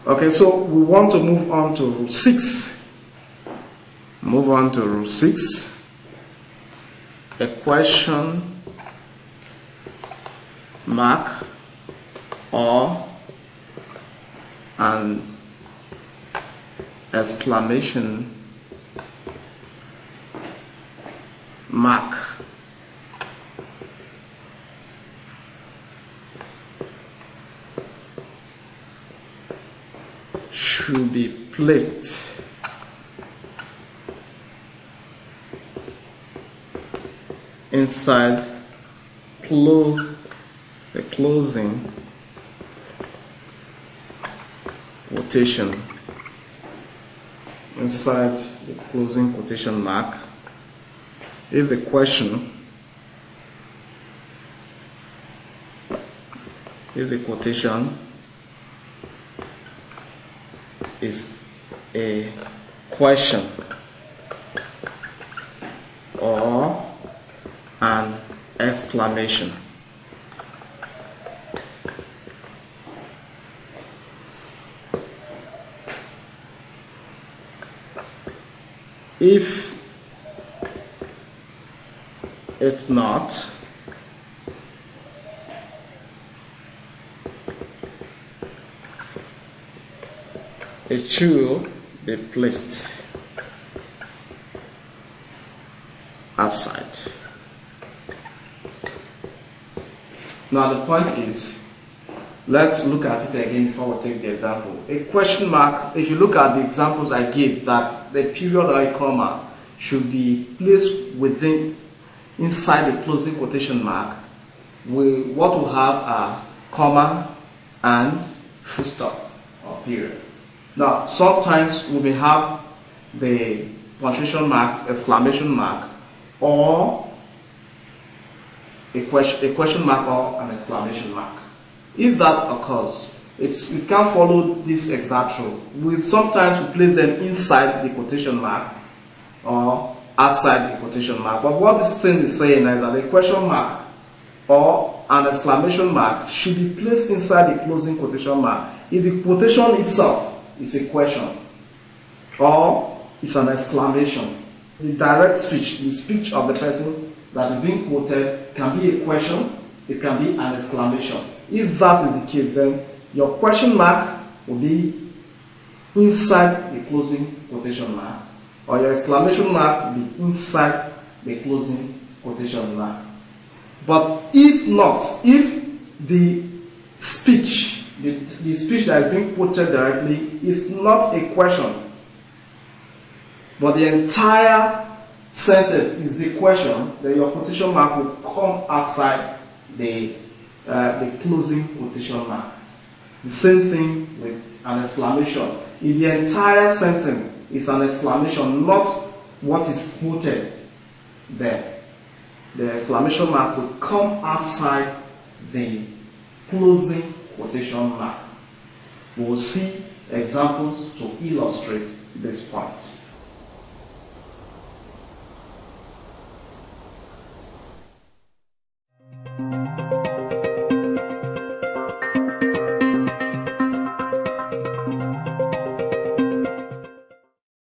Okay, so we want to move on to rule 6. Move on to rule 6. A question mark or an exclamation mark should be placed inside the closing quotation, inside the closing quotation mark, if the quotation is a question or an exclamation. If it's not, it should be placed outside. Now the point is, let's look at it again before we take the example. A question mark, if you look at the examples I gave, that the period or a comma should be placed inside the closing quotation mark, what we'll have are comma and full stop or period. Now, sometimes we may have the punctuation mark, exclamation mark, or a question mark or an exclamation mark. If that occurs, it can follow this exact rule. Sometimes we place them inside the quotation mark or outside the quotation mark. But what this thing is saying is that a question mark or an exclamation mark should be placed inside the closing quotation mark if the quotation itself is a question or it's an exclamation. The direct speech, the speech of the person that is being quoted, can be a question, it can be an exclamation. If that is the case, then your question mark will be inside the closing quotation mark, or your exclamation mark will be inside the closing quotation mark. But if not, if the speech, the speech that is being quoted directly is not a question, but the entire sentence is the question, then your quotation mark will come outside the closing quotation mark. The same thing with an exclamation. If the entire sentence is an exclamation, not what is quoted there, the exclamation mark will come outside the closing quotation mark. We will see examples to illustrate this point.